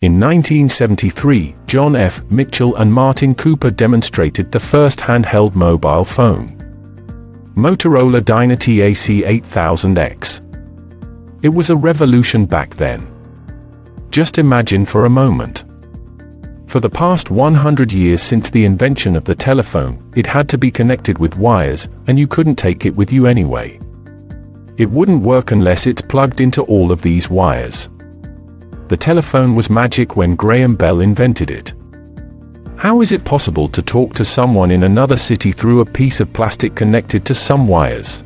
In 1973, John F. Mitchell and Martin Cooper demonstrated the first handheld mobile phone, Motorola DynaTAC 8000X. It was a revolution back then. Just imagine for a moment. For the past 100 years since the invention of the telephone, it had to be connected with wires, and you couldn't take it with you anyway. It wouldn't work unless it's plugged into all of these wires. The telephone was magic when Graham Bell invented it. How is it possible to talk to someone in another city through a piece of plastic connected to some wires?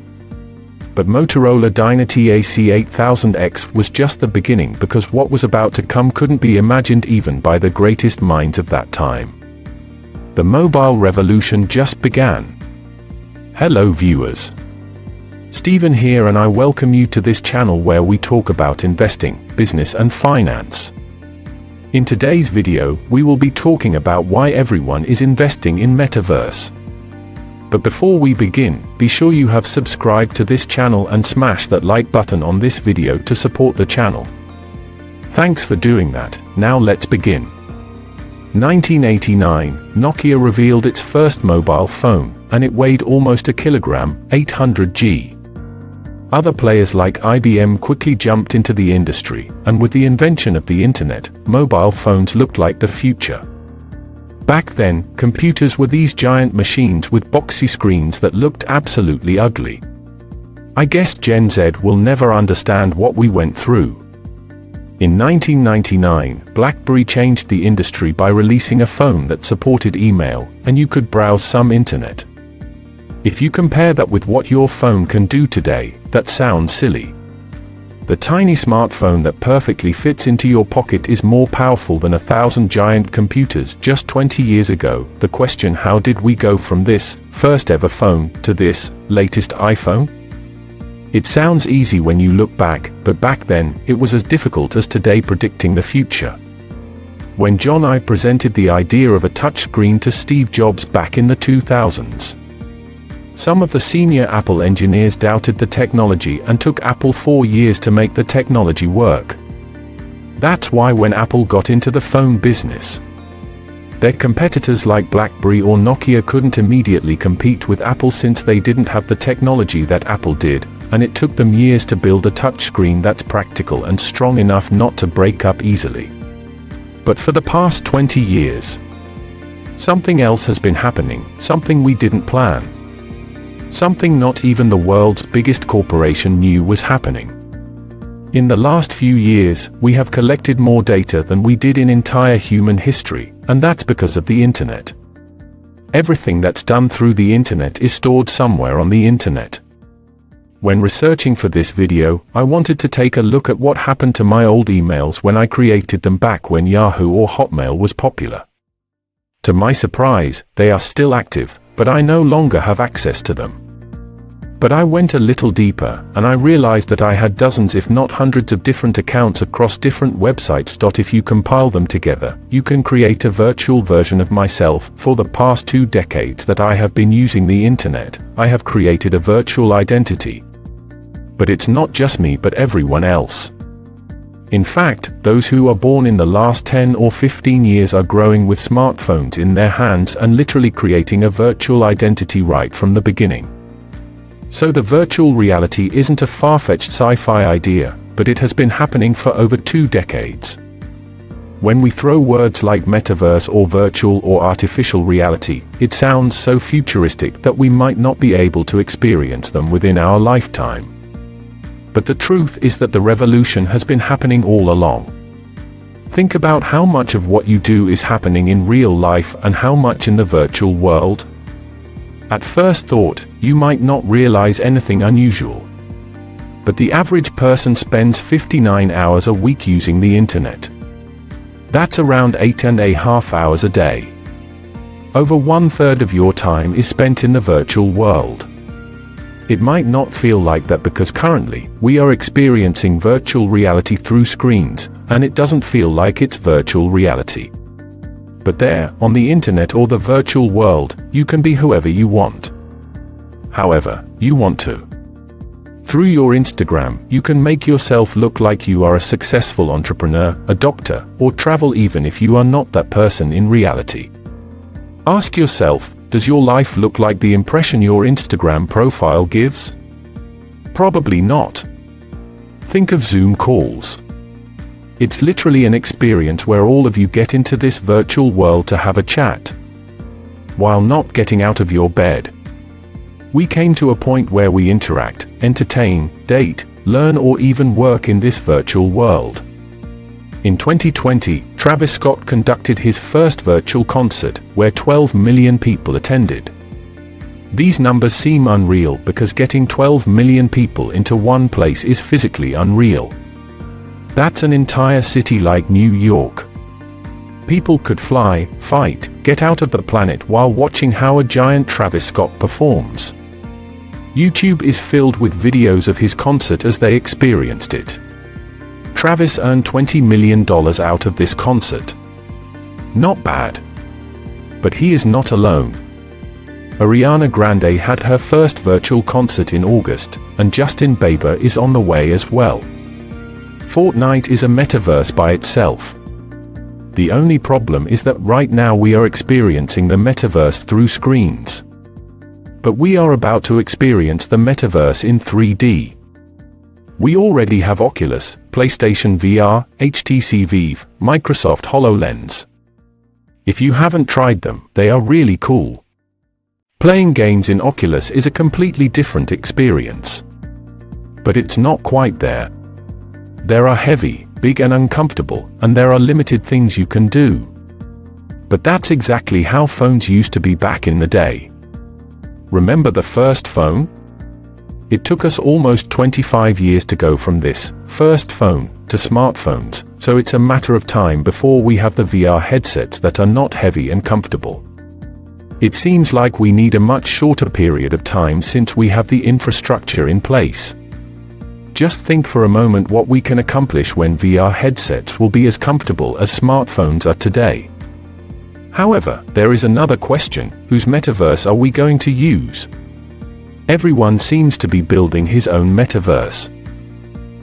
But Motorola DynaTAC 8000X was just the beginning, because what was about to come couldn't be imagined even by the greatest minds of that time. The mobile revolution just began. Hello viewers. Stephen here, and I welcome you to this channel where we talk about investing, business and finance. In today's video, we will be talking about why everyone is investing in Metaverse. But before we begin, be sure you have subscribed to this channel and smash that like button on this video to support the channel. Thanks for doing that. Now let's begin. 1989, Nokia revealed its first mobile phone, and it weighed almost a kilogram, 800 g. Other players like IBM quickly jumped into the industry, and with the invention of the internet, mobile phones looked like the future. Back then, computers were these giant machines with boxy screens that looked absolutely ugly. I guess Gen Z will never understand what we went through. In 1999, BlackBerry changed the industry by releasing a phone that supported email, and you could browse some internet. If you compare that with what your phone can do today, that sounds silly. The tiny smartphone that perfectly fits into your pocket is more powerful than 1,000 giant computers just 20 years ago. The question, how did we go from this first ever phone to this latest iPhone? It sounds easy when you look back, but back then, it was as difficult as today predicting the future. When John Ive presented the idea of a touchscreen to Steve Jobs back in the 2000s, some of the senior Apple engineers doubted the technology and took Apple 4 years to make the technology work. That's why when Apple got into the phone business, their competitors like BlackBerry or Nokia couldn't immediately compete with Apple since they didn't have the technology that Apple did, and it took them years to build a touchscreen that's practical and strong enough not to break up easily. But for the past 20 years, something else has been happening, something we didn't plan. Something not even the world's biggest corporation knew was happening. In the last few years, we have collected more data than we did in entire human history, and that's because of the internet. Everything that's done through the internet is stored somewhere on the internet. When researching for this video, I wanted to take a look at what happened to my old emails when I created them back when Yahoo or Hotmail was popular. To my surprise, they are still active, but I no longer have access to them. But I went a little deeper, and I realized that I had dozens if not hundreds of different accounts across different websites. If you compile them together, you can create a virtual version of myself. For the past 2 decades that I have been using the internet, I have created a virtual identity. But it's not just me but everyone else. In fact, those who are born in the last 10 or 15 years are growing with smartphones in their hands and literally creating a virtual identity right from the beginning. So the virtual reality isn't a far-fetched sci-fi idea, but it has been happening for over 2 decades. When we throw words like metaverse or virtual or artificial reality, it sounds so futuristic that we might not be able to experience them within our lifetime. But the truth is that the revolution has been happening all along. Think about how much of what you do is happening in real life and how much in the virtual world. At first thought, you might not realize anything unusual. But the average person spends 59 hours a week using the internet. That's around 8.5 hours a day. Over 1/3 of your time is spent in the virtual world. It might not feel like that because currently, we are experiencing virtual reality through screens, and it doesn't feel like it's virtual reality. But there, on the internet or the virtual world, you can be whoever you want. However, you want to. Through your Instagram, you can make yourself look like you are a successful entrepreneur, a doctor, or travel even if you are not that person in reality. Ask yourself, does your life look like the impression your Instagram profile gives? Probably not. Think of Zoom calls. It's literally an experience where all of you get into this virtual world to have a chat, while not getting out of your bed. We came to a point where we interact, entertain, date, learn, or even work in this virtual world. In 2020, Travis Scott conducted his first virtual concert, where 12 million people attended. These numbers seem unreal because getting 12 million people into one place is physically unreal. That's an entire city like New York. People could fly, fight, get out of the planet while watching how a giant Travis Scott performs. YouTube is filled with videos of his concert as they experienced it. Travis earned $20 million out of this concert. Not bad. But he is not alone. Ariana Grande had her first virtual concert in August, and Justin Bieber is on the way as well. Fortnite is a metaverse by itself. The only problem is that right now we are experiencing the metaverse through screens. But we are about to experience the metaverse in 3D. We already have Oculus, PlayStation VR, HTC Vive, Microsoft HoloLens. If you haven't tried them, they are really cool. Playing games in Oculus is a completely different experience. But it's not quite there. They are heavy, big and uncomfortable, and there are limited things you can do. But that's exactly how phones used to be back in the day. Remember the first phone? It took us almost 25 years to go from this first phone to smartphones, so it's a matter of time before we have the VR headsets that are not heavy and comfortable. It seems like we need a much shorter period of time since we have the infrastructure in place. Just think for a moment what we can accomplish when VR headsets will be as comfortable as smartphones are today. However, there is another question: whose metaverse are we going to use? Everyone seems to be building his own metaverse.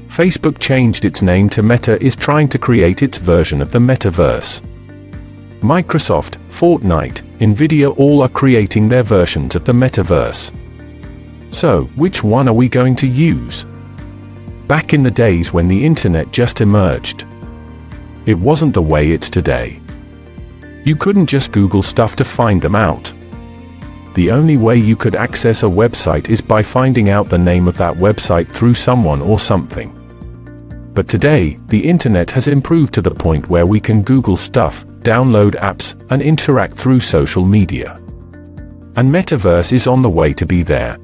Facebook changed its name to Meta, is trying to create its version of the metaverse. Microsoft, Fortnite, Nvidia all are creating their versions of the metaverse. So, which one are we going to use? Back in the days when the internet just emerged, it wasn't the way it's today. You couldn't just Google stuff to find them out. The only way you could access a website is by finding out the name of that website through someone or something. But today, the internet has improved to the point where we can Google stuff, download apps, and interact through social media. And Metaverse is on the way to be there.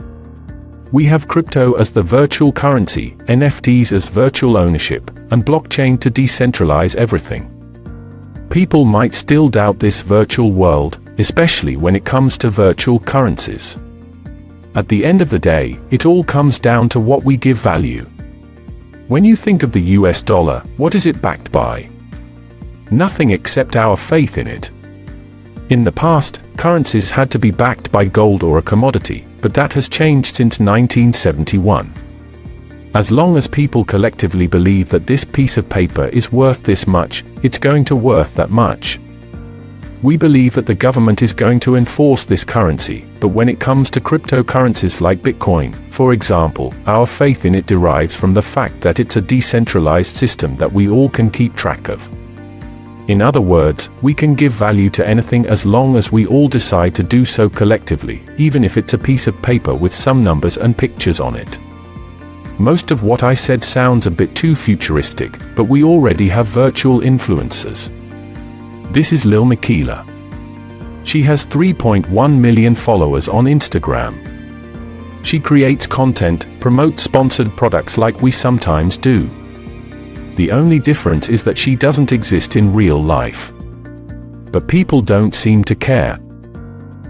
We have crypto as the virtual currency, NFTs as virtual ownership, and blockchain to decentralize everything. People might still doubt this virtual world, especially when it comes to virtual currencies. At the end of the day, it all comes down to what we give value. When you think of the US dollar, what is it backed by? Nothing except our faith in it. In the past, currencies had to be backed by gold or a commodity, but that has changed since 1971. As long as people collectively believe that this piece of paper is worth this much, it's going to worth that much. We believe that the government is going to enforce this currency, but when it comes to cryptocurrencies like Bitcoin, for example, our faith in it derives from the fact that it's a decentralized system that we all can keep track of. In other words, we can give value to anything as long as we all decide to do so collectively, even if it's a piece of paper with some numbers and pictures on it. Most of what I said sounds a bit too futuristic, but we already have virtual influencers. This is Lil Miquela. She has 3.1 million followers on Instagram. She creates content, promotes sponsored products like we sometimes do. The only difference is that she doesn't exist in real life. But people don't seem to care.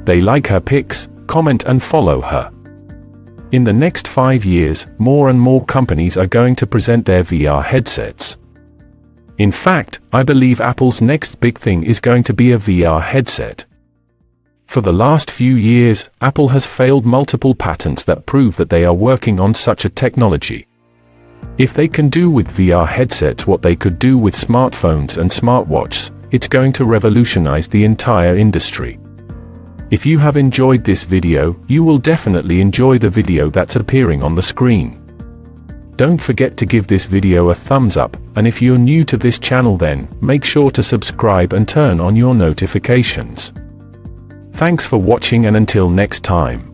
They like her pics, comment and follow her. In the next 5 years, more and more companies are going to present their VR headsets. In fact, I believe Apple's next big thing is going to be a VR headset. For the last few years, Apple has failed multiple patents that prove that they are working on such a technology. If they can do with VR headsets what they could do with smartphones and smartwatches, it's going to revolutionize the entire industry. If you have enjoyed this video, you will definitely enjoy the video that's appearing on the screen. Don't forget to give this video a thumbs up, and if you're new to this channel then, make sure to subscribe and turn on your notifications. Thanks for watching, and until next time.